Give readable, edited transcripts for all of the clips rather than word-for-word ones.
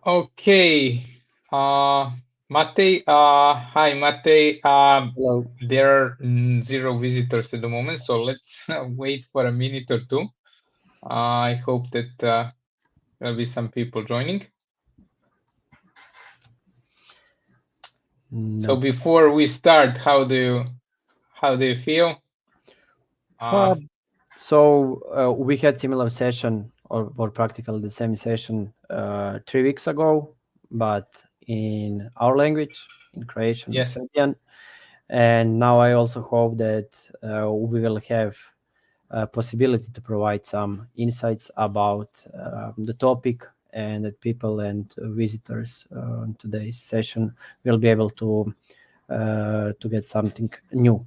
Okay. Matej, hi, Matej. Hello. There are zero visitors at the moment, so let's wait for a minute or two. I hope that there'll be some people joining. So No. before we start, how do you feel? Uh, Uh, so we had similar session or practically the same session 3 weeks ago, but in our language, in Croatian or yes. Serbian. And now I also hope that we will have a possibility to provide some insights about the topic, and that people and visitors on today's session will be able to get something new,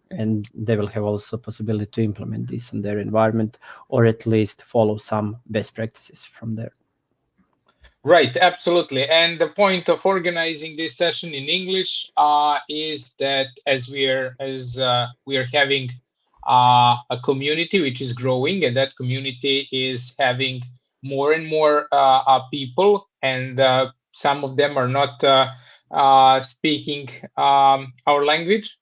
and they will have also possibility to implement this in their environment, or at least follow some best practices from there. Right, absolutely. And the point of organizing this session in English is that as we are having a community which is growing, and that community is having more and more people, and some of them are not speaking our language,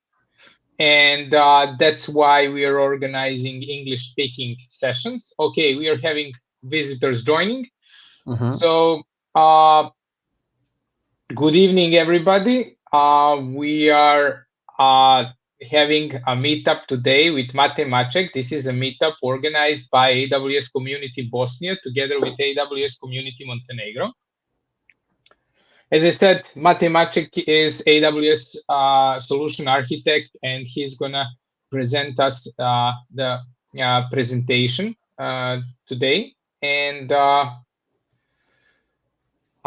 and that's why we are organizing English-speaking sessions. Okay, we are having visitors joining. Mhm. So, good evening, everybody. We are having a meetup today with Matej Macek. This is a meetup organized by AWS Community Bosnia together with AWS Community Montenegro. As I said, Matej Macek is AWS solution architect, and he's gonna present us the presentation today. And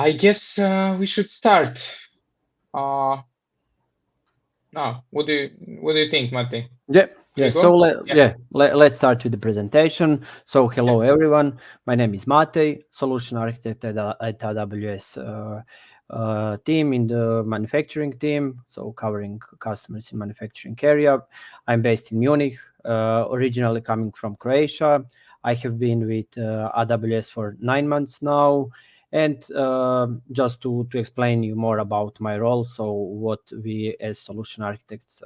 I guess we should start. Uh, No, what do you think, Matej? Yeah, Should yeah. we So go? Yeah. let's start with the presentation. So hello everyone. My name is Matej, solution architect at AWS team in the manufacturing team. So covering customers in manufacturing area. I'm based in Munich, originally coming from Croatia. I have been with AWS for 9 months now. And just to explain you more about my role, so what we as solution architects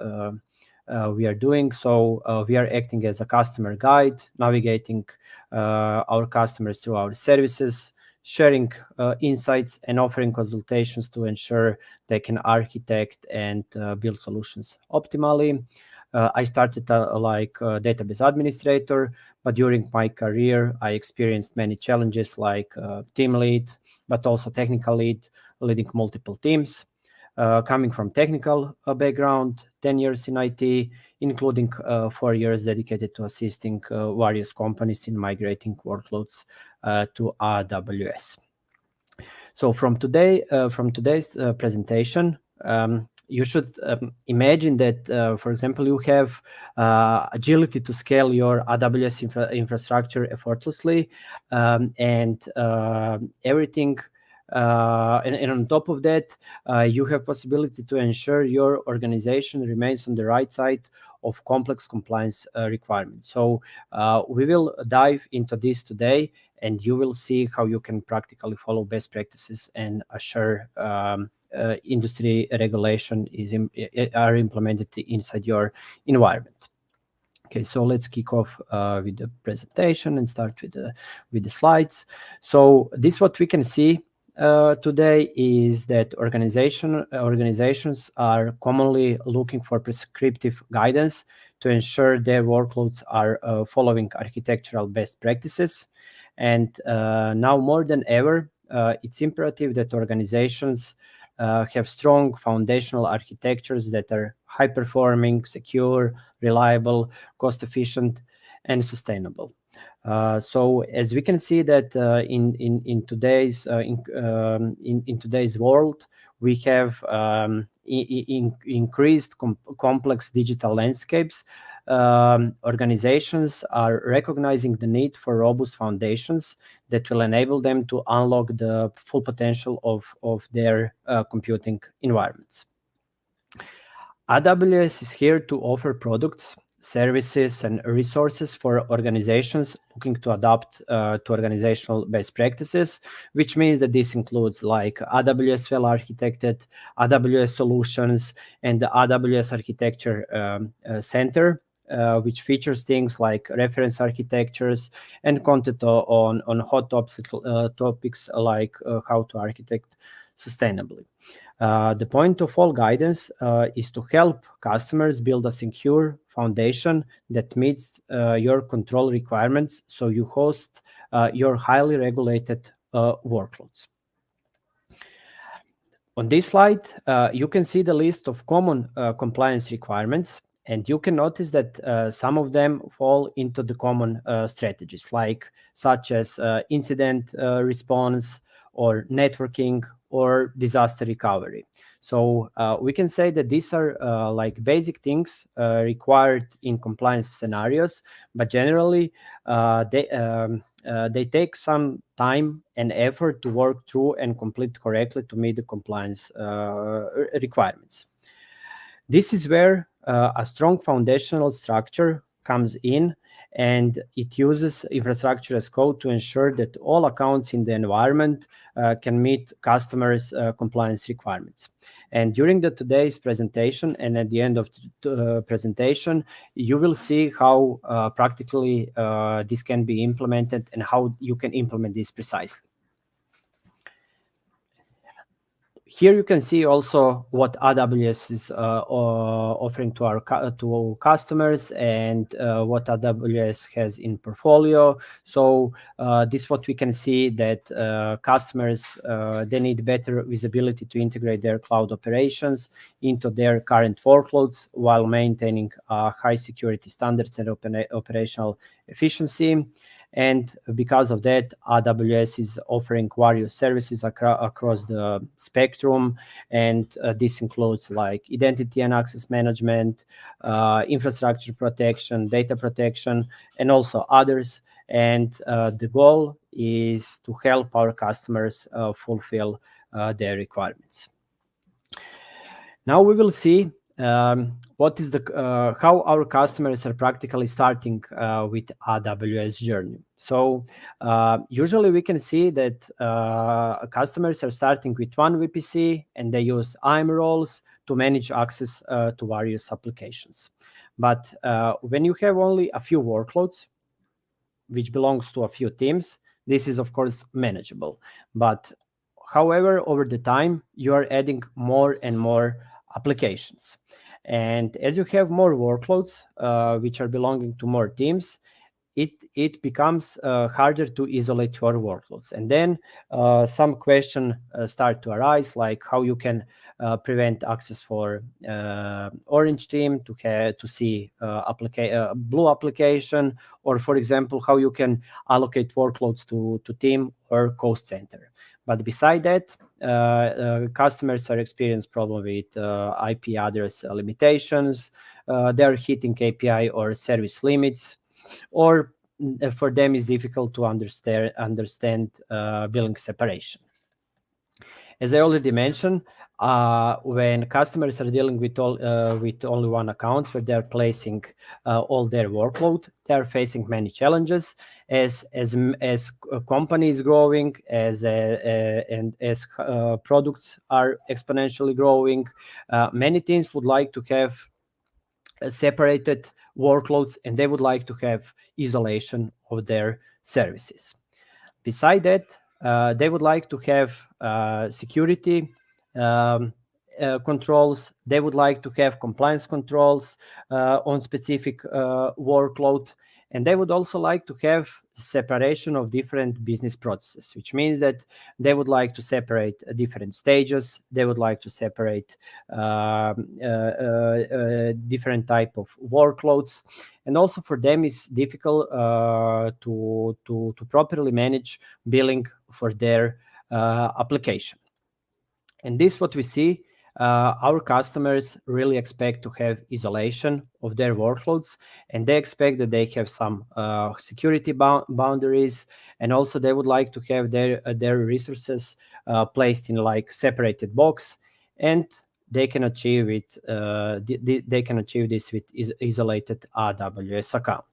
we are doing. So we are acting as a customer guide, navigating our customers through our services, sharing insights, and offering consultations to ensure they can architect and build solutions optimally. I started like a database administrator, but during my career, I experienced many challenges like team lead, but also technical lead, leading multiple teams. Coming from technical background, 10 years in IT, including 4 years dedicated to assisting various companies in migrating workloads to AWS. So from today's presentation, you should imagine that, for example, you have agility to scale your AWS infrastructure effortlessly, and everything. And on top of that, you have possibility to ensure your organization remains on the right side of complex compliance requirements. So we will dive into this today, and you will see how you can practically follow best practices and assure industry regulation are implemented inside your environment. Okay, so let's kick off with the presentation and start with the slides. So this what we can see today is that organizations are commonly looking for prescriptive guidance to ensure their workloads are following architectural best practices. And now more than ever, it's imperative that organizations have strong foundational architectures that are high performing, secure, reliable, cost efficient, and sustainable. So as we can see that in today's world, we have increased complex digital landscapes. Organizations are recognizing the need for robust foundations that will enable them to unlock the full potential of their computing environments. AWS is here to offer products, services and resources for organizations looking to adapt to organizational best practices, which means that this includes like AWS well-architected AWS solutions and the AWS Architecture Center, which features things like reference architectures and content on hot topics like how to architect sustainably. The point of all guidance is to help customers build a secure foundation that meets your control requirements so you host your highly regulated workloads. On this slide, you can see the list of common compliance requirements, and you can notice that some of them fall into the common strategies, like such as incident response or networking or disaster recovery. So we can say that these are like basic things required in compliance scenarios, but generally they take some time and effort to work through and complete correctly to meet the compliance requirements. This is where a strong foundational structure comes in, and it uses infrastructure as code to ensure that all accounts in the environment can meet customers' compliance requirements. And during today's presentation and at the end of the presentation, you will see how practically this can be implemented and how you can implement this precisely. Here you can see also what AWS is offering to our customers and what AWS has in portfolio. So this is what we can see that customers they need better visibility to integrate their cloud operations into their current workloads while maintaining high security standards and operational efficiency. And because of that, AWS is offering various services across the spectrum, and this includes like identity and access management, infrastructure protection, data protection, and also others. And the goal is to help our customers fulfill their requirements. Now we will see what is the how our customers are practically starting with AWS journey. So usually we can see that customers are starting with one VPC and they use IAM roles to manage access to various applications. But when you have only a few workloads, which belongs to a few teams, this is of course manageable. But however, over the time, you are adding more and more applications. And as you have more workloads, which are belonging to more teams, it becomes harder to isolate your workloads. And then some questions start to arise, like how you can prevent access for orange team to see blue application, or for example, how you can allocate workloads to team or cost center. But beside that, customers are experiencing problem with IP address limitations. They're hitting API or service limits, or for them it's difficult to understand billing separation. As I already mentioned, when customers are dealing with only one account where they're placing all their workload, they're facing many challenges. As company is growing, as products are exponentially growing, many teams would like to have separated workloads, and they would like to have isolation of their services. Beside that, they would like to have security controls. They would like to have compliance controls on specific workload. And they would also like to have separation of different business processes, which means that they would like to separate different stages. They would like to separate different type of workloads. And also for them, it's difficult to properly manage billing for their application. And this what we see. Our customers really expect to have isolation of their workloads, and they expect that they have some security boundaries, and also they would like to have their resources placed in like separated box. And they can achieve it. They can achieve this with isolated AWS account.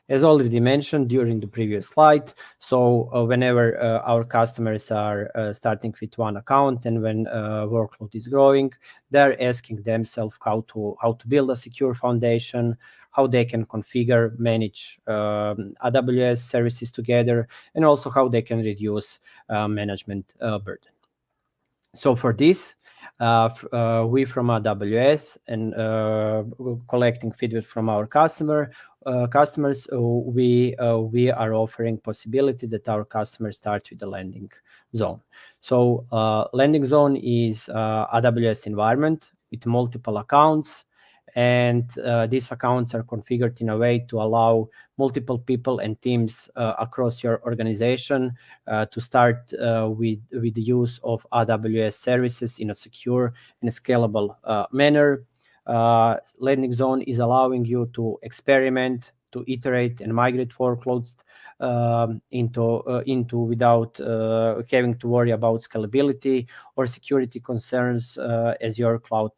As already mentioned during the previous slide, so whenever our customers are starting with one account, and when workload is growing, they're asking themselves how to build a secure foundation, how they can configure, manage AWS services together, and also how they can reduce management burden. So for this, we from AWS and collecting feedback from our customers, we are offering possibility that our customers start with the landing zone. So landing zone is AWS environment with multiple accounts, and these accounts are configured in a way to allow multiple people and teams across your organization to start with the use of AWS services in a secure and scalable manner. Landing zone is allowing you to experiment, to iterate and migrate workloads into without having to worry about scalability or security concerns as your cloud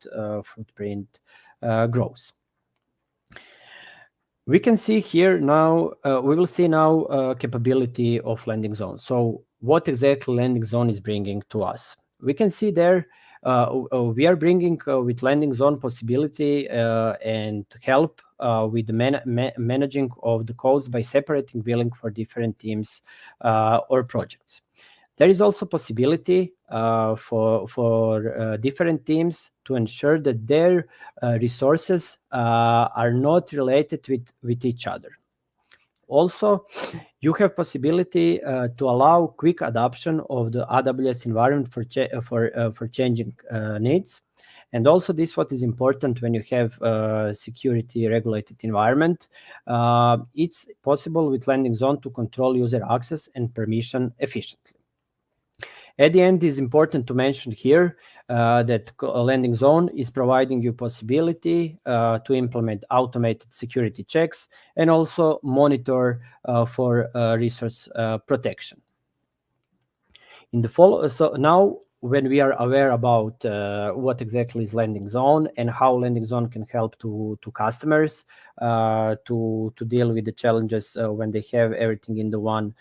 footprint grows. We can see here now, we will see now capability of landing zone. So what exactly landing zone is bringing to us? We can see there, we are bringing with landing zone possibility and help with the managing of the codes by separating billing for different teams or projects. There is also possibility for different teams to ensure that their resources are not related with each other. Also, you have possibility to allow quick adoption of the AWS environment for changing needs. And also this what is important when you have security regulated environment. It's possible with landing zone to control user access and permission efficiently. At the end, it's important to mention here that landing zone is providing you possibility to implement automated security checks and also monitor for resource protection. In the follow, so now when we are aware about what exactly is landing zone and how landing zone can help to customers to deal with the challenges when they have everything in the one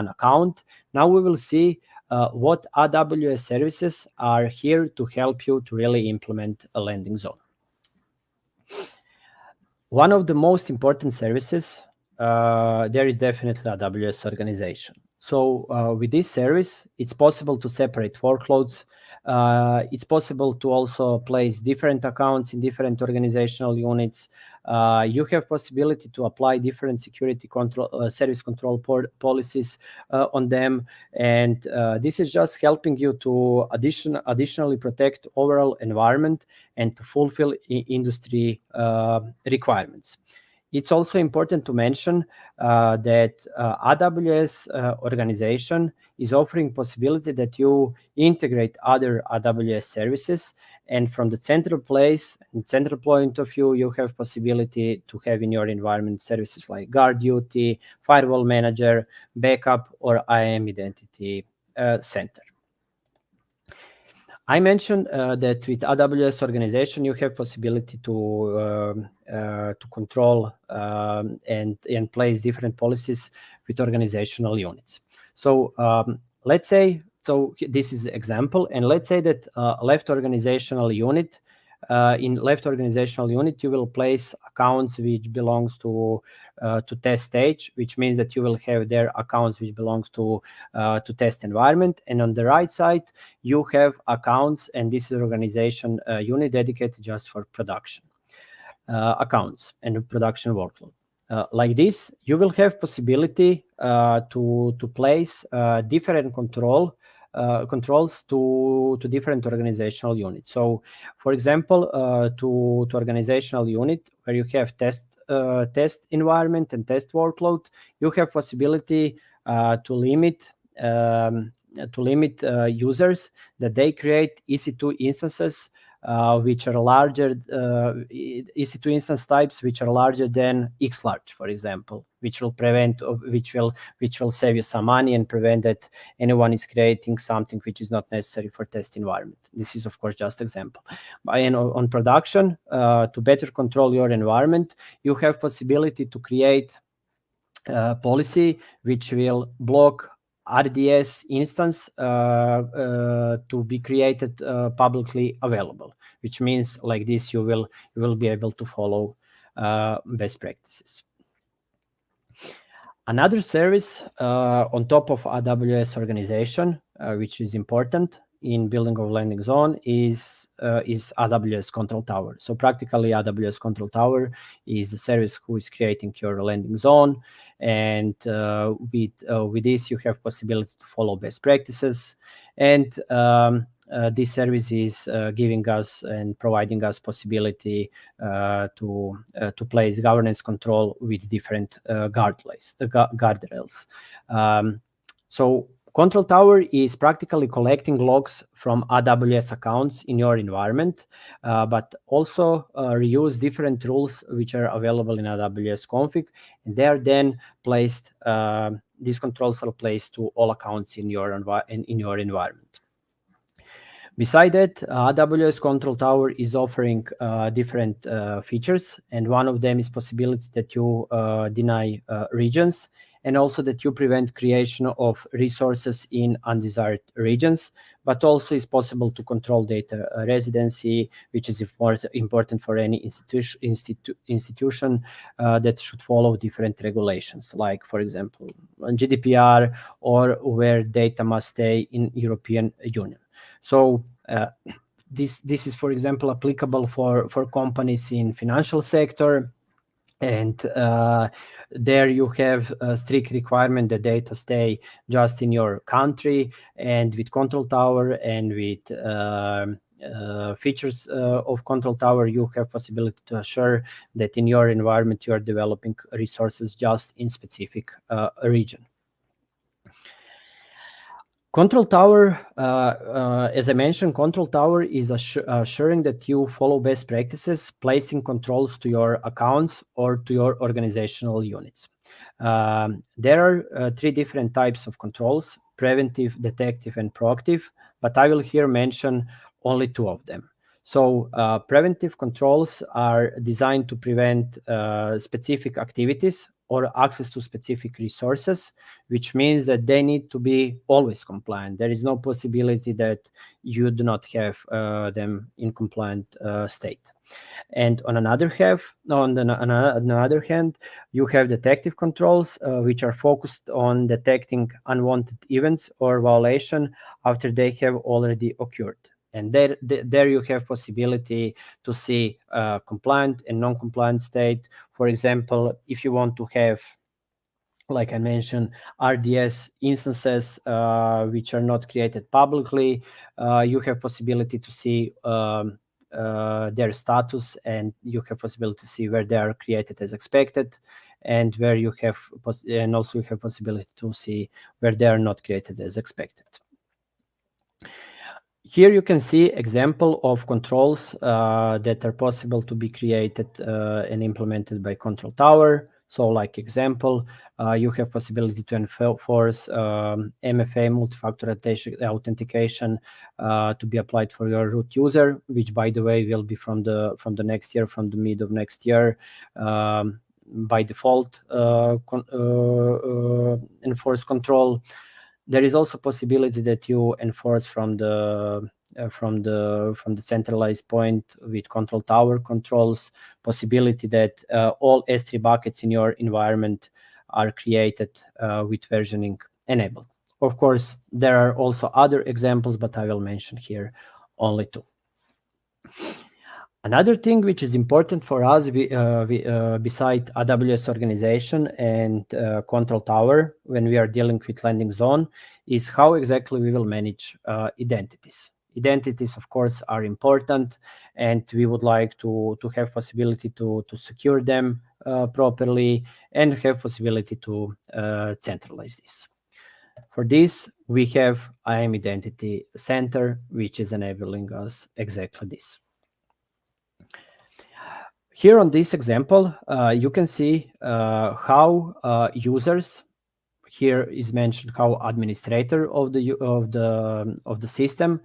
account. Now we will see what AWS services are here to help you to really implement a landing zone. One of the most important services there is definitely AWS organization. So with this service, it's possible to separate workloads. It's possible to also place different accounts in different organizational units. You have possibility to apply different security control, service control policies on them, and this is just helping you to additionally protect overall environment and to fulfill industry requirements. It's also important to mention that AWS organization is offering possibility that you integrate other AWS services, and from the central point of view, you have possibility to have in your environment services like guard duty, firewall manager, backup, or IAM identity center. I mentioned that with AWS organization, you have possibility to control and place different policies with organizational units. So let's say, so this is example, and let's say that left organizational unit, in left organizational unit, you will place accounts which belongs to test stage, which means that you will have their accounts which belongs to test environment, and on the right side you have accounts, and this is organization unit dedicated just for production accounts and production workload. Like this, you will have possibility to place different controls to different organizational units. So, for example, to organizational unit where you have test environment and test workload, you have possibility to limit users that they create EC2 instances which are larger, EC2 instance types which are larger than X large, for example, which will save you some money and prevent that anyone is creating something which is not necessary for test environment. This is of course just example. And on production, to better control your environment, you have possibility to create policy which will block RDS instance to be created publicly available, which means like this you will be able to follow best practices. Another service on top of AWS organization, which is important in building of landing zone, is AWS Control Tower. So practically AWS Control Tower is the service who is creating your landing zone, and with this you have possibility to follow best practices, and this service is giving us and providing us possibility to place governance control with different guardrails. So Control Tower is practically collecting logs from AWS accounts in your environment, but also reuse different rules which are available in AWS config, and they are then placed. These controls are placed to all accounts in your environment. Beside that, AWS Control Tower is offering different features, and one of them is possibility that you deny regions, and also that you prevent creation of resources in undesired regions, but also is possible to control data residency, which is important for any institution that should follow different regulations, like, for example, GDPR, or where data must stay in European Union. So this is, for example, applicable for companies in financial sector, and there you have a strict requirement that data stay just in your country, and with Control Tower and with features of Control Tower, you have possibility to assure that in your environment you are developing resources just in specific region. Control Tower, as I mentioned, Control Tower is assuring that you follow best practices, placing controls to your accounts or to your organizational units. There are 3 different types of controls: preventive, detective, and proactive, but I will here mention only 2 of them. So preventive controls are designed to prevent specific activities or access to specific resources, which means that they need to be always compliant. There is no possibility that you do not have them in compliant state. And on another hand, you have detective controls, which are focused on detecting unwanted events or violation after they have already occurred. And there you have possibility to see compliant and non-compliant state. For example, if you want to have, like I mentioned, RDS instances which are not created publicly, you have possibility to see their status, and you have possibility to see where they are created as expected, and where you have and also you have possibility to see where they are not created as expected. Here you can see example of controls that are possible to be created and implemented by Control Tower. So, like example, you have possibility to enforce MFA, multi-factor authentication, to be applied for your root user, which, by the way, will be from the next year, from the mid of next year. By default, enforce control. There is also possibility that you enforce from the centralized point with Control Tower controls, possibility that all S3 buckets in your environment are created with versioning enabled. Of course, there are also other examples, but I will mention here only 2. Another thing which is important for us, beside AWS organization and Control Tower, when we are dealing with landing zone, is how exactly we will manage identities. Identities, of course, are important, and we would like to have possibility to secure them properly and have possibility to centralize this. For this, we have IAM Identity Center, which is enabling us exactly this. Here on this example, you can see how users, here is mentioned how administrator of the system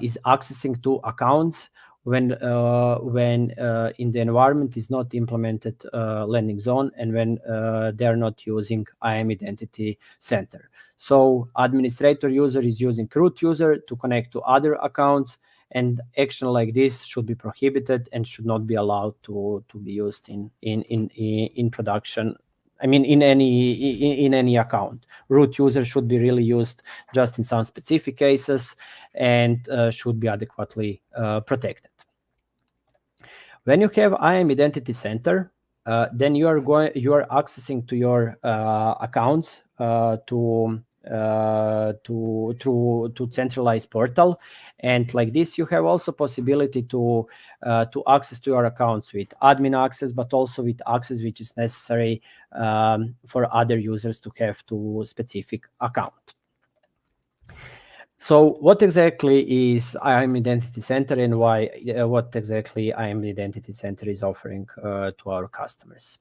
is accessing to accounts when in the environment is not implemented landing zone, and when they are not using IAM Identity Center. So administrator user is using root user to connect to other accounts, and action like this should be prohibited and should not be allowed to be used in production. I mean, in any account. Root user should be really used just in some specific cases, and should be adequately protected. When you have IAM Identity Center, then you are accessing to your accounts through centralized portal, and like this you have also possibility to access to your accounts with admin access, but also with access which is necessary for other users to have to specific account. So what exactly is IAM Identity Center, and why? What exactly IAM Identity Center is offering to our customers?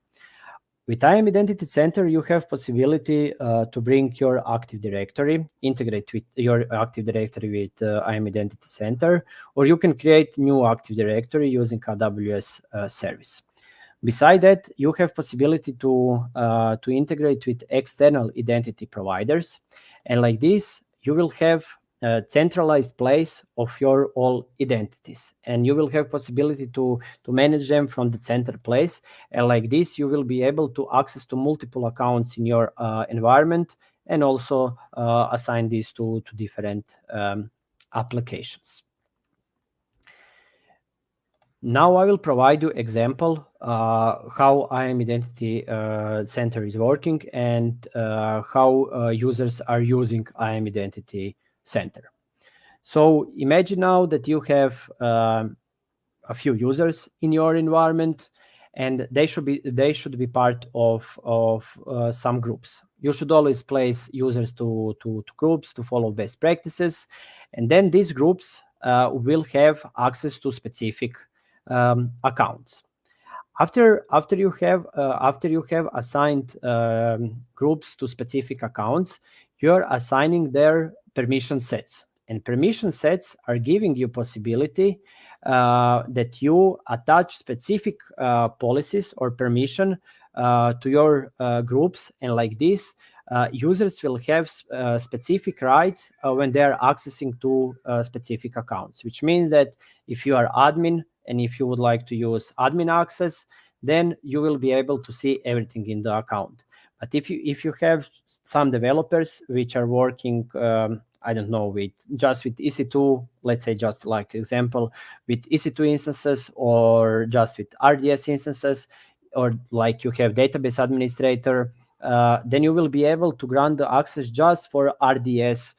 With IAM Identity Center, you have possibility to bring your Active Directory, integrate with your Active Directory with IAM Identity Center, or you can create new Active Directory using AWS service. Beside that, you have possibility to integrate with external identity providers, and like this, you will have a centralized place of your all identities, and you will have possibility to manage them from the center place, and like this you will be able to access to multiple accounts in your environment, and also assign these to different applications. Now I will provide you example how IAM Identity Center is working, and how users are using IAM Identity Center. So imagine now that you have a few users in your environment, and they should be part of some groups. You should always place users to groups to follow best practices, and then these groups will have access to specific accounts. After you have assigned groups to specific accounts, you're assigning their permission sets, and permission sets are giving you possibility that you attach specific policies or permission to your groups, and like this users will have specific rights when they are accessing to specific accounts, which means that if you are admin and if you would like to use admin access, then you will be able to see everything in the account. But if you have some developers which are working I don't know, with EC2, let's say, just like example, with EC2 instances, or just with RDS instances, or like you have database administrator, then you will be able to grant the access just for RDS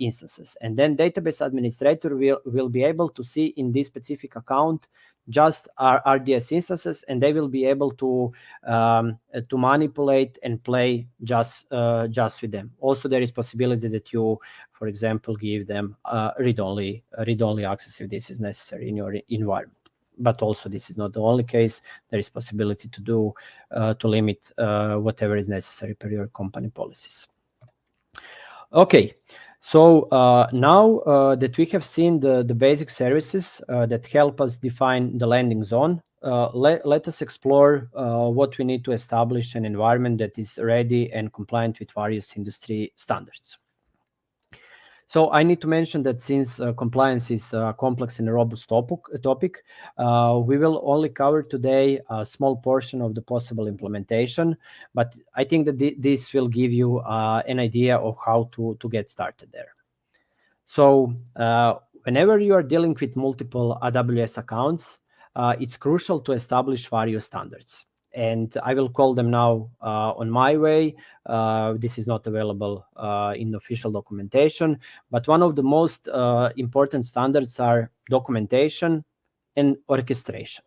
instances, and then database administrator will be able to see in this specific account just RDS instances, and they will be able to manipulate and play just with them. Also, there is possibility that you, for example, give them read-only access if this is necessary in your environment. But also, this is not the only case. There is possibility to do to limit whatever is necessary per your company policies. Okay. So now that we have seen the basic services that help us define the landing zone, let us explore what we need to establish an environment that is ready and compliant with various industry standards. So I need to mention that since compliance is a complex and a robust topic, we will only cover today a small portion of the possible implementation, but I think that this will give you an idea of how to get started there. So whenever you are dealing with multiple AWS accounts, it's crucial to establish various standards. And I will call them now on my way. This is not available in official documentation, but one of the most important standards are documentation and orchestration.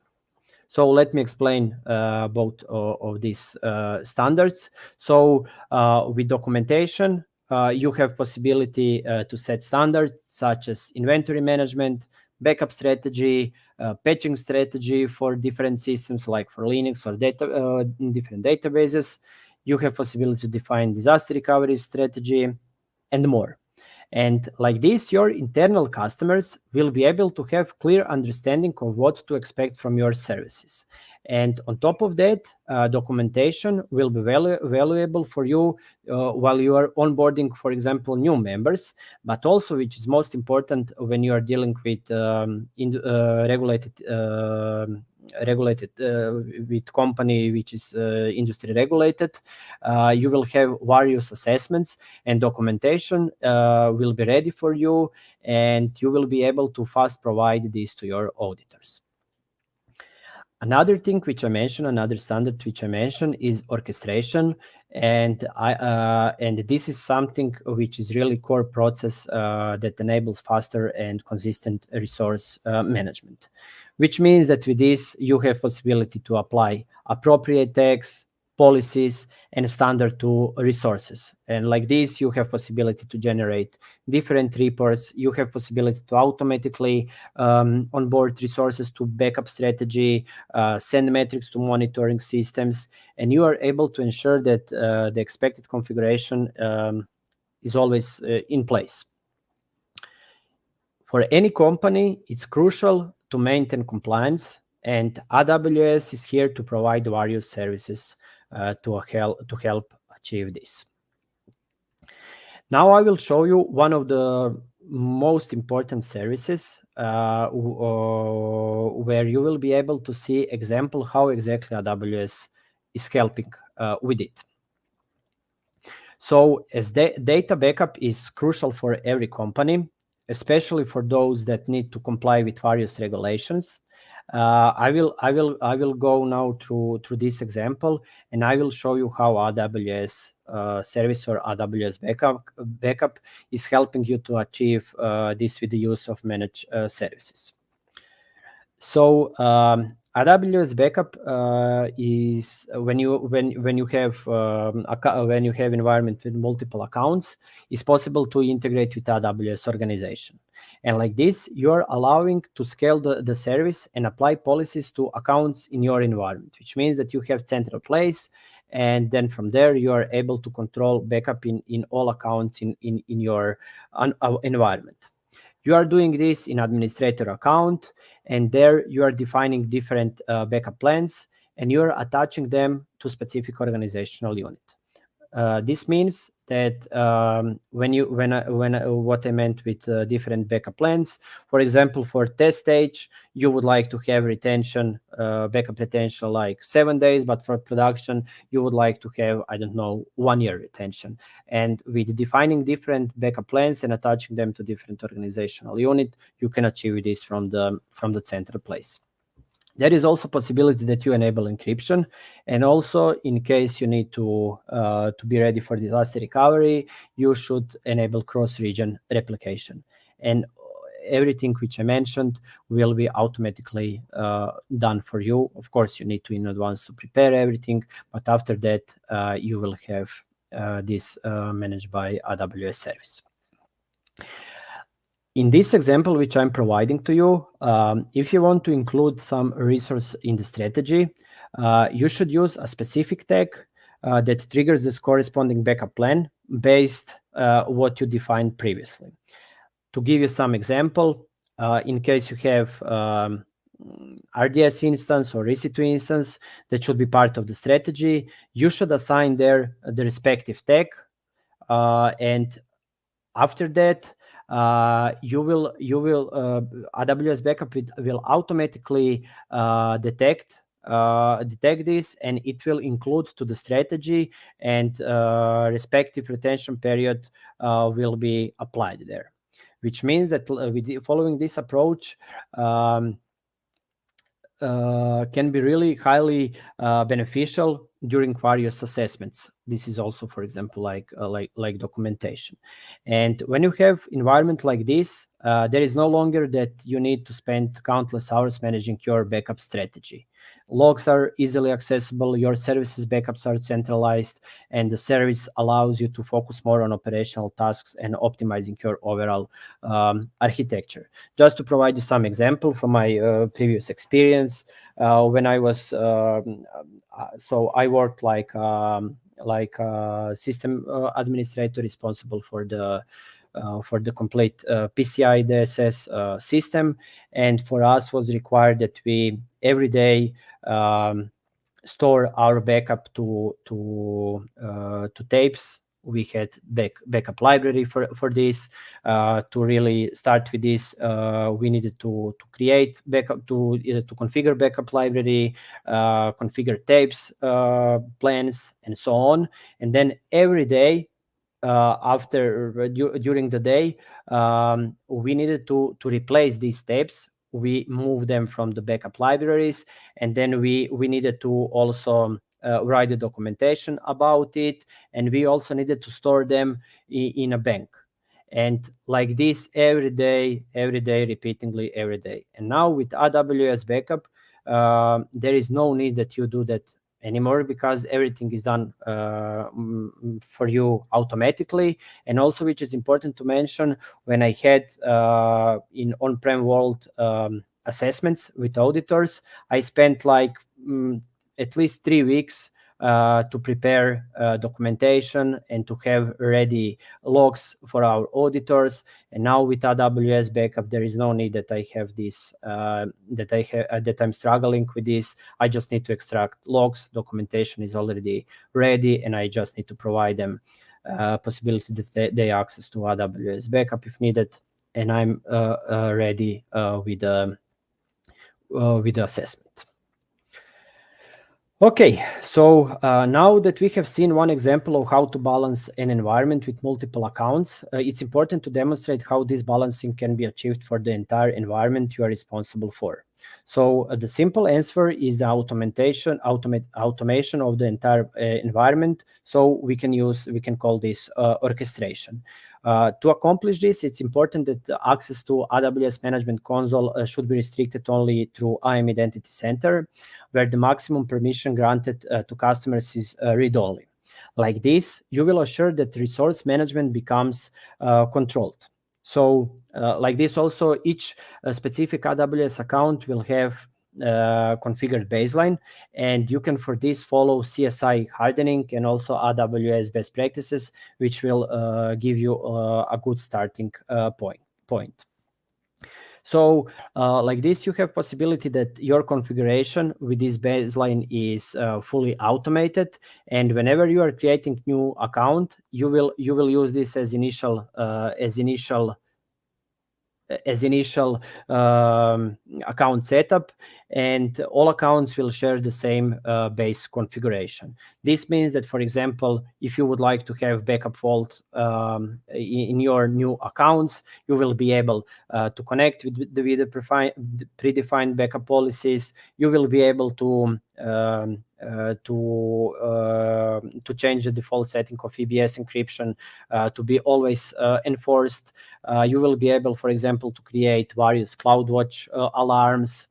So let me explain both of these standards. So with documentation, you have possibility to set standards such as inventory management, backup strategy, patching strategy for different systems, like for Linux or different databases. You have possibility to define disaster recovery strategy and more. And like this, your internal customers will be able to have clear understanding of what to expect from your services. And on top of that, documentation will be valuable for you while you are onboarding, for example, new members, but also, which is most important when you are dealing with regulated with company which is industry regulated, you will have various assessments and documentation will be ready for you, and you will be able to fast provide this to your auditors. Another thing which I mentioned, another standard which I mentioned, is orchestration, and this is something which is really core process that enables faster and consistent resource management. Which means that with this you have possibility to apply appropriate tags, policies, and standard to resources. And like this, you have possibility to generate different reports. You have possibility to automatically onboard resources to backup strategy, send metrics to monitoring systems, and you are able to ensure that the expected configuration is always in place. For any company, it's crucial to maintain compliance, and AWS is here to provide various services to help achieve this. Now I will show you one of the most important services where you will be able to see example how exactly AWS is helping with it. So as data backup is crucial for every company, especially for those that need to comply with various regulations. I will go now through this example, and I will show you how AWS service or AWS backup is helping you to achieve this with the use of managed services. So AWS backup is when you have environment with multiple accounts, it's possible to integrate with AWS organization. And like this, you're allowing to scale the service and apply policies to accounts in your environment, which means that you have central place, and then from there you are able to control backup in all accounts in your environment. You are doing this in administrator account, and there you are defining different backup plans, and you're attaching them to specific organizational unit. This means that what I meant with different backup plans, for example, for test stage, you would like to have retention, backup retention like 7 days, but for production, you would like to have, 1 year retention. And with defining different backup plans and attaching them to different organizational unit, you can achieve this from the central place. There is also possibility that you enable encryption, and also in case you need to be ready for disaster recovery, you should enable cross-region replication. And everything which I mentioned will be automatically done for you. Of course, you need to in advance to prepare everything, but after that, you will have this managed by AWS service. In this example, which I'm providing to you, if you want to include some resource in the strategy, you should use a specific tag that triggers this corresponding backup plan based what you defined previously. To give you some example, in case you have RDS instance or EC2 instance that should be part of the strategy, you should assign there the respective tag, and after that, AWS backup will automatically detect this, and it will include to the strategy, and respective retention period will be applied there, which means that following this approach can be really highly beneficial during various assessments. This is also, for example, like documentation. And when you have environment like this, there is no longer that you need to spend countless hours managing your backup strategy. logs are easily accessible, your services backups are centralized, and the service allows you to focus more on operational tasks and optimizing your overall architecture. Just to provide you some example from my previous experience, when I was so I worked like system administrator responsible for the complete PCI DSS system, and for us was required that we every day store our backup to tapes. We had backup library for this. To really start with this, we needed to create backup, to configure backup library, configure tapes, plans, and so on. And then every day, during the day, we needed to replace these tapes. We moved them from the backup libraries, and then we needed to also write the documentation about it, and we also needed to store them in a bank. And like this every day, repeatedly every day. And now with AWS backup, there is no need that you do that anymore, because everything is done for you automatically. And also, which is important to mention, when I had in on-prem world assessments with auditors, I spent like at least 3 weeks to prepare documentation and to have ready logs for our auditors. And now with AWS backup, there is no need that I have this, that I'm struggling with this. I just need to extract logs. Documentation is already ready, and I just need to provide them possibility that they access to AWS backup if needed, and I'm ready with the assessment. Okay, so now that we have seen one example of how to balance an environment with multiple accounts, it's important to demonstrate how this balancing can be achieved for the entire environment you are responsible for. So the simple answer is the automation of the entire environment. So we can call this orchestration. To accomplish this, it's important that access to AWS Management Console should be restricted only through IAM Identity Center, where the maximum permission granted to customers is read-only. Like this, you will assure that resource management becomes controlled. So like this also, each specific AWS account will have configured baseline, and you can for this follow CSI hardening and also AWS best practices, which will give you a good starting point. So like this, you have possibility that your configuration with this baseline is fully automated, and whenever you are creating new account, you will use this as initial account setup, and all accounts will share the same base configuration. This means that, for example, if you would like to have backup vault in your new accounts, you will be able to connect with the predefined backup policies. You will be able to change the default setting of EBS encryption to be always enforced. You will be able, for example, to create various CloudWatch alarms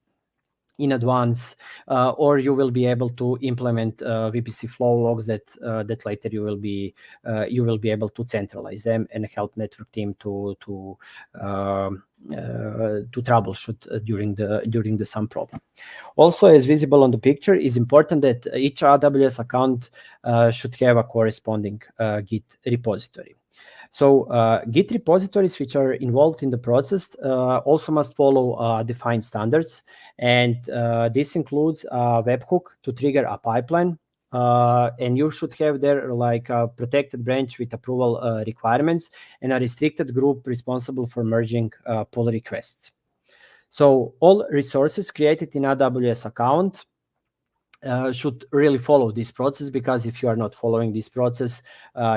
in advance, or you will be able to implement VPC flow logs that later you will be able to centralize them and help network team to troubleshoot during the some problem. Also, as visible on the picture, it's important that each AWS account should have a corresponding Git repository. So Git repositories which are involved in the process also must follow defined standards, and this includes a webhook to trigger a pipeline, and you should have there like a protected branch with approval requirements and a restricted group responsible for merging pull requests. So all resources created in AWS account should really follow this process, because if you are not following this process,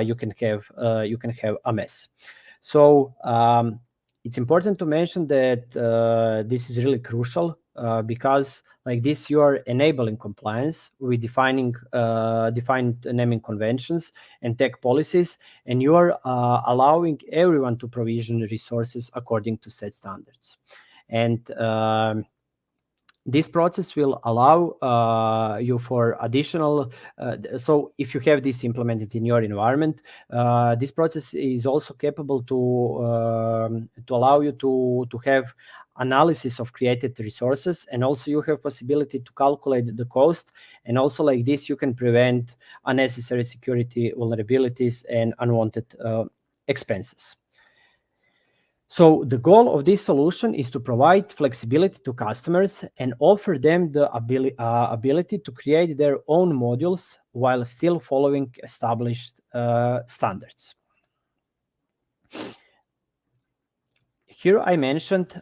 you can have a mess. So it's important to mention that this is really crucial because like this you are enabling compliance with defined naming conventions and tech policies, and you are allowing everyone to provision resources according to set standards. And This process will allow you for additional, so if you have this implemented in your environment, this process is also capable to allow you to have analysis of created resources, and also you have possibility to calculate the cost, and also like this you can prevent unnecessary security vulnerabilities and unwanted expenses. So the goal of this solution is to provide flexibility to customers and offer them the ability to create their own modules while still following established standards. Here I mentioned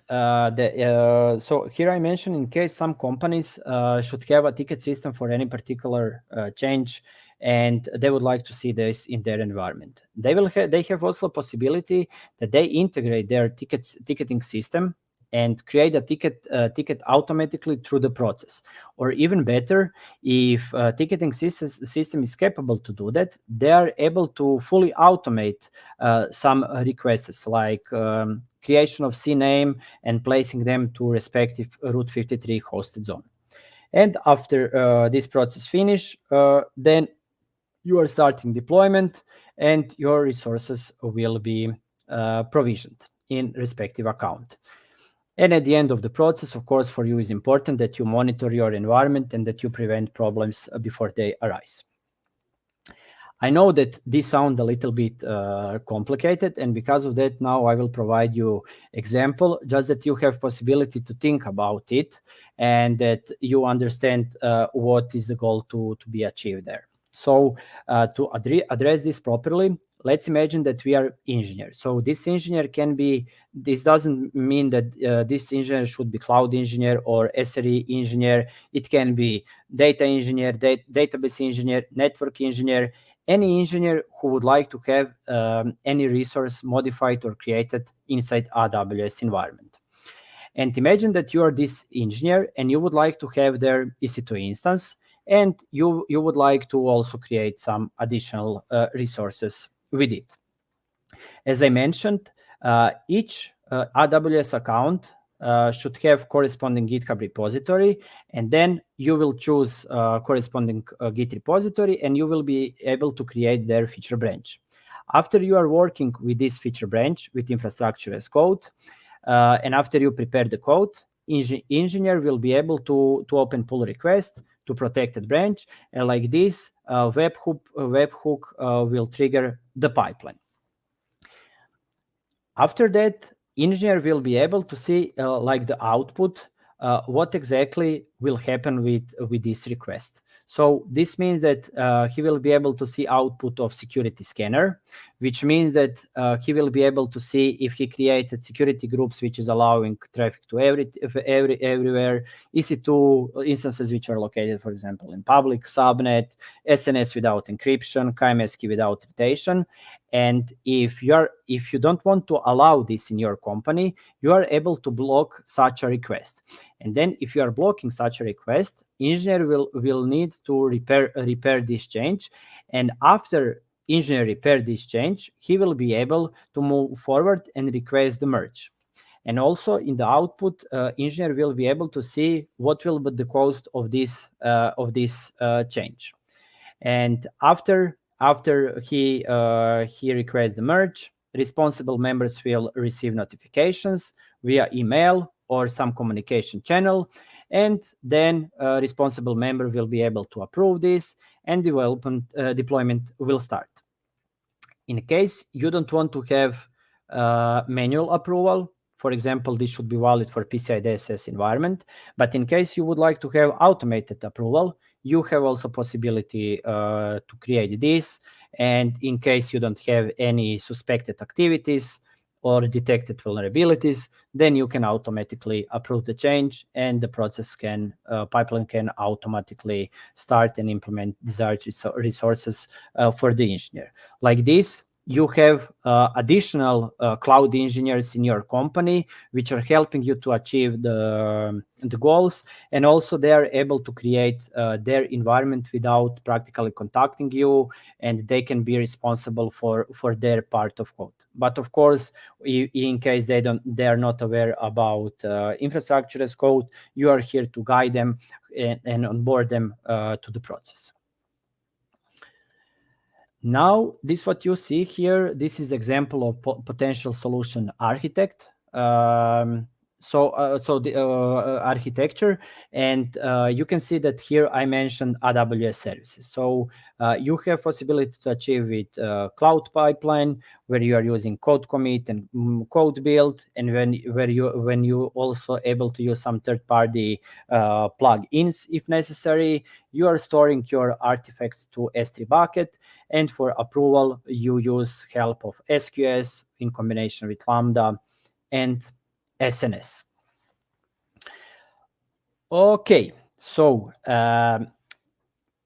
in case some companies should have a ticket system for any particular change, and they would like to see this in their environment. They have also a possibility that they integrate their ticketing system and create a ticket automatically through the process. Or even better, if ticketing system is capable to do that, they are able to fully automate some requests, like creation of CNAME and placing them to respective Route 53 hosted zone. And after this process finish, then you are starting deployment and your resources will be provisioned in respective account. And at the end of the process, of course, for you is important that you monitor your environment and that you prevent problems before they arise. I know that this sounds a little bit complicated, and because of that, now I will provide you example, just that you have possibility to think about it and that you understand what is the goal to be achieved there. So to address this properly, let's imagine that we are engineers. So this engineer can be, this doesn't mean that this engineer should be cloud engineer or SRE engineer. It can be data engineer, database engineer, network engineer, any engineer who would like to have any resource modified or created inside AWS environment. And imagine that you are this engineer and you would like to have their EC2 instance, and you would like to also create some additional resources with it. As I mentioned, each AWS account should have corresponding GitHub repository, and then you will choose corresponding Git repository, and you will be able to create their feature branch. After you are working with this feature branch with infrastructure as code, and after you prepare the code, engineer will be able to open pull request to protected branch, and like this, webhook will trigger the pipeline. After that, engineer will be able to see like the output, what exactly will happen with this request. So this means that he will be able to see output of security scanner, which means that he will be able to see if he created security groups which is allowing traffic to everywhere, EC2 instances which are located, for example, in public subnet, SNS without encryption, KMS key without rotation. And if you don't want to allow this in your company, you are able to block such a request. And then if you are blocking such a request, engineer will need to repair this change. And after engineer repair this change, he will be able to move forward and request the merge. And also in the output, engineer will be able to see what will be the cost of this change. And after he requests the merge, responsible members will receive notifications via email or some communication channel, and then responsible member will be able to approve this, and deployment will start. In case you don't want to have manual approval, for example, this should be valid for PCI DSS environment, but in case you would like to have automated approval, you have also possibility to create this. And in case you don't have any suspected activities or detected vulnerabilities, then you can automatically approve the change, and the process pipeline can automatically start and implement desired resources for the engineer. Like this, you have additional cloud engineers in your company, which are helping you to achieve the goals, and also they are able to create their environment without practically contacting you, and they can be responsible for their part of code. But of course, in case they are not aware about infrastructure as code, you are here to guide them and onboard them to the process. Now, this what you see here, this is example of potential solution architect. So the architecture, and you can see that here I mentioned AWS services. So you have possibility to achieve with cloud pipeline, where you are using code commit and code build, and when you also able to use some third-party plugins if necessary. You are storing your artifacts to S3 bucket, and for approval you use help of SQS in combination with Lambda and SNS. Okay, so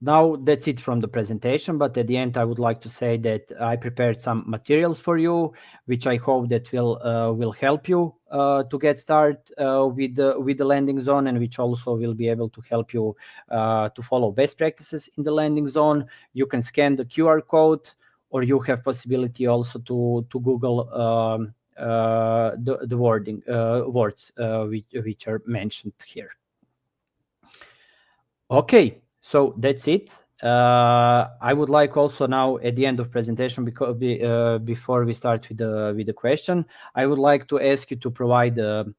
now that's it from the presentation, but at the end I would like to say that I prepared some materials for you, which I hope that will help you to get started with the landing zone, and which also will be able to help you to follow best practices in the landing zone. You can scan the QR code, or you have possibility also to Google the words which are mentioned here. Okay, so that's it. I would like also now at the end of presentation, because before we start with the question, I would like to ask you to provide the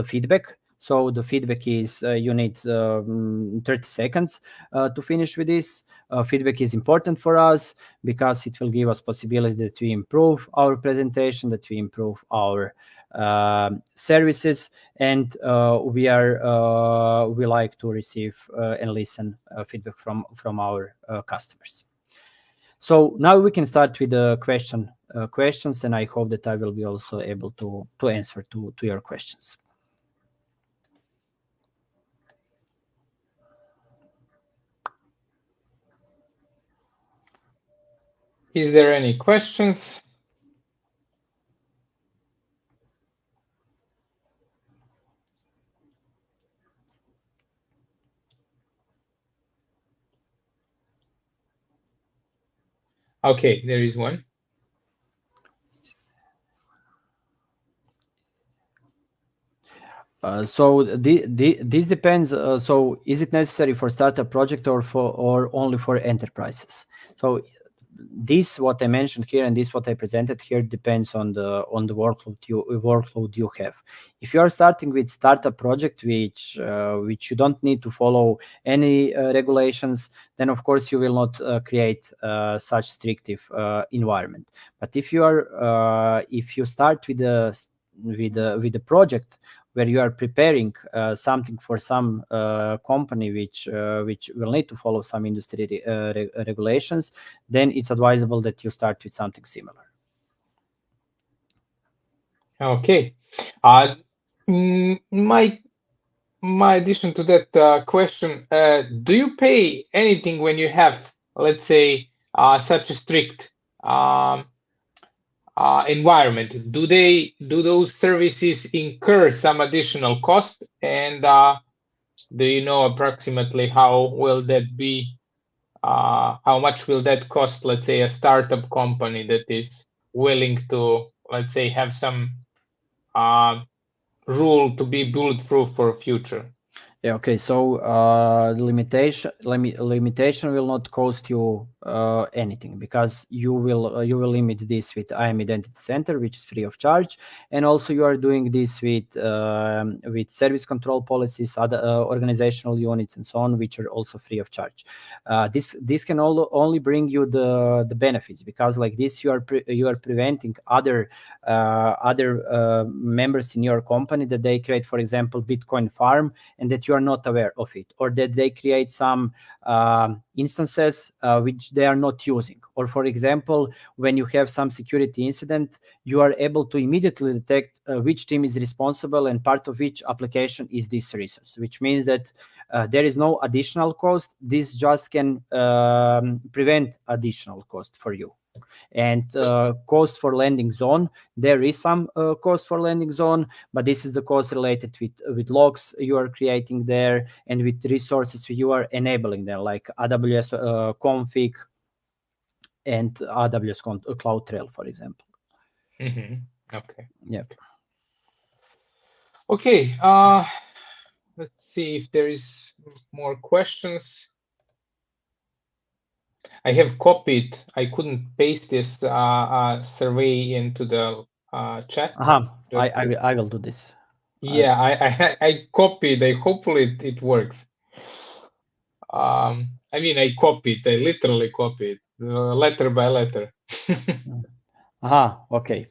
feedback. So the feedback is you need 30 seconds to finish with this. Feedback is important for us because it will give us possibility to improve our presentation, that we improve our services, and we like to receive and listen feedback from our customers. So now we can start with the questions, and I hope that I will be also able to answer to your questions. Is there any questions? Okay, there is one. So this depends. So is it necessary for startup project or only for enterprises? So this what I mentioned here and this what I presented here depends on the workload you have. If you are starting with startup project which you don't need to follow any regulations, then of course you will not create such restrictive environment. But if you start with the project where you are preparing something for some company which will need to follow some industry regulations, then it's advisable that you start with something similar. Okay. My addition to that question, do you pay anything when you have, let's say, such a strict environment? Do those services incur some additional cost? And do you know approximately how will that be? How much will that cost, let's say, a startup company that is willing to, let's say, have some rule to be bulletproof for future? Yeah, okay. So the limitation will not cost you anything, because you will limit this with IAM Identity Center, which is free of charge, and also you are doing this with service control policies, other organizational units, and so on, which are also free of charge. This can only bring you the benefits, because like this you are preventing other members in your company that they create, for example, Bitcoin farm, and that you are not aware of it, or that they create some instances which they are not using. Or for example, when you have some security incident, you are able to immediately detect which team is responsible and part of which application is this resource, which means that there is no additional cost. This just can prevent additional cost for you. And cost for landing zone, there is some cost for landing zone, but this is the cost related with logs you are creating there and with resources you are enabling there, like AWS config and AWS CloudTrail, for example. Okay. Yeah. Okay. Let's see if there is more questions. I have copied. I couldn't paste this survey into the chat. I will do this. Yeah, I copied. Hopefully it works. I mean, I copied. I literally copied letter by letter. Okay.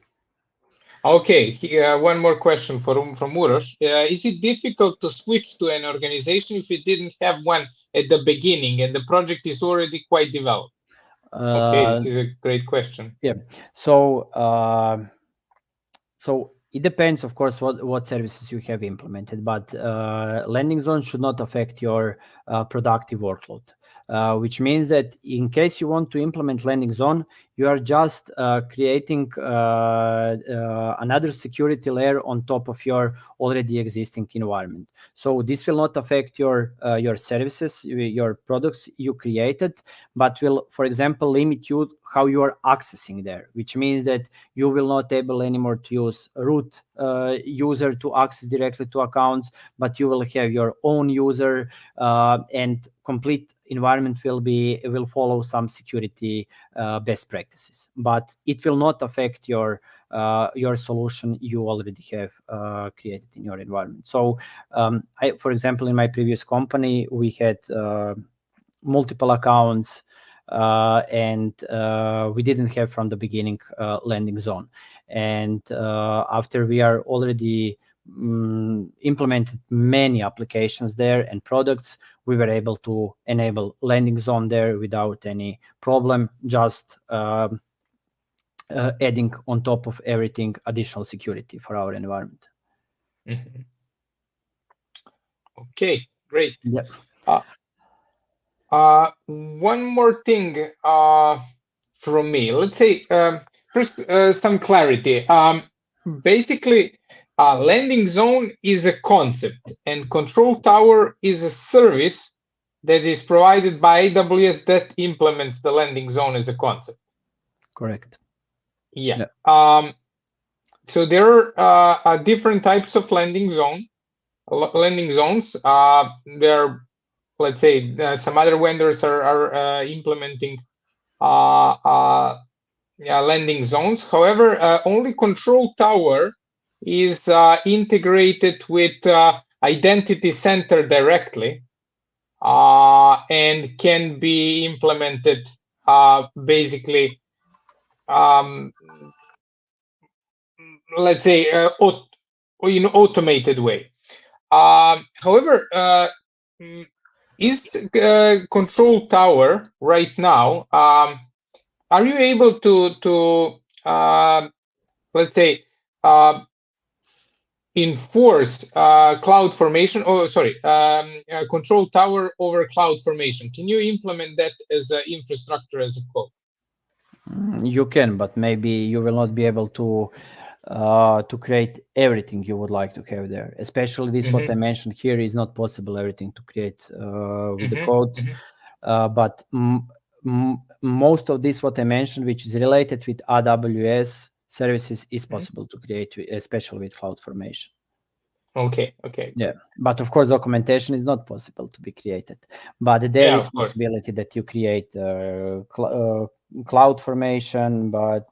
Okay, one more question from Uroš. Is it difficult to switch to an organization if you didn't have one at the beginning and the project is already quite developed? Okay, this is a great question. Yeah. So it depends, of course, what services you have implemented, but landing zone should not affect your productive workload. Which means that in case you want to implement landing zone, you are just creating another security layer on top of your already existing environment. So this will not affect your services, your products you created, but will, for example, limit you how you are accessing there, which means that you will not able anymore to use root user to access directly to accounts, but you will have your own user and complete environment will follow some security best practices, but it will not affect your solution you already have created in your environment. So for example, in my previous company, we had multiple accounts and we didn't have from the beginning landing zone. And after we are already implemented many applications there and products, we were able to enable landing zone there without any problem, just adding on top of everything additional security for our environment. Okay, great. Yeah. One more thing from me. Let's say first some clarity. Basically, landing zone is a concept, and control tower is a service that is provided by AWS that implements the landing zone as a concept. Correct. Yeah. So there are different types of landing zones. There are, let's say, some other vendors are implementing landing zones. However, only control tower is integrated with identity center directly and can be implemented basically, let's say, in automated way. However, is control tower right now, are you able to let's say enforce cloud formation, control tower over cloud formation? Can you implement that as an infrastructure as a code? You can, but maybe you will not be able to create everything you would like to have there. Especially this, what I mentioned here, is not possible everything to create with the code. But most of this, what I mentioned, which is related with AWS services, is possible to create, especially with cloud formation. Okay. Yeah, but of course, documentation is not possible to be created. But there is possibility that you create cloud formation, but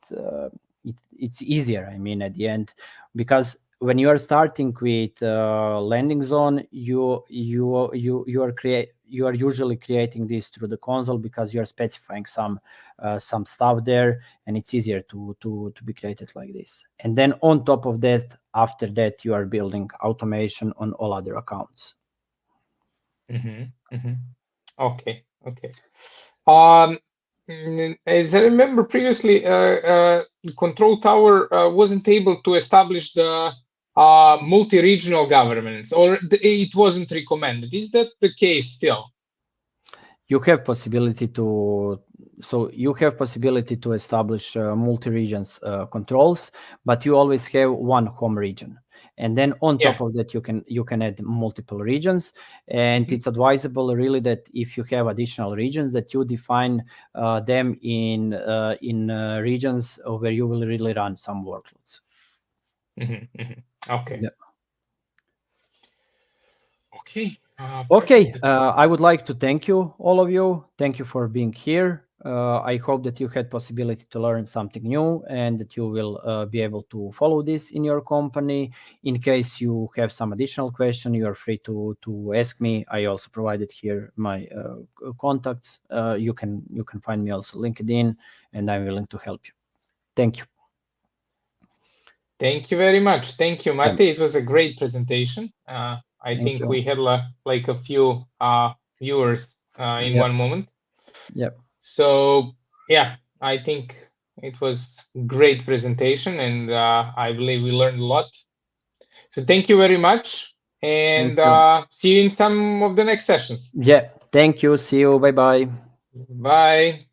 it's easier, I mean, at the end, because when you are starting with landing zone, you are usually creating this through the console because you are specifying some stuff there, and it's easier to be created like this. And then on top of that, after that, you are building automation on all other accounts. Okay. As I remember previously, control tower wasn't able to establish the multi-regional governments, or it wasn't recommended. Is that the case still? you have possibility to establish multi-regions controls, but you always have one home region. And then on top of that, you can add multiple regions. And it's advisable really that if you have additional regions, that you define them in regions where you will really run some workloads. Okay. Yeah. Okay. Okay, I would like to thank you, all of you. Thank you for being here. I hope that you had possibility to learn something new and that you will be able to follow this in your company. In case you have some additional question, you are free to ask me. I also provided here my contacts. You can find me also LinkedIn, and I'm willing to help you. Thank you. Thank you very much. Thank you, Matej. It was a great presentation. I think we had like a few viewers in one moment. Yep. So yeah, I think it was great presentation, and I believe we learned a lot. So thank you very much, and see you in some of the next sessions. Yeah, thank you. See you. Bye-bye. Bye.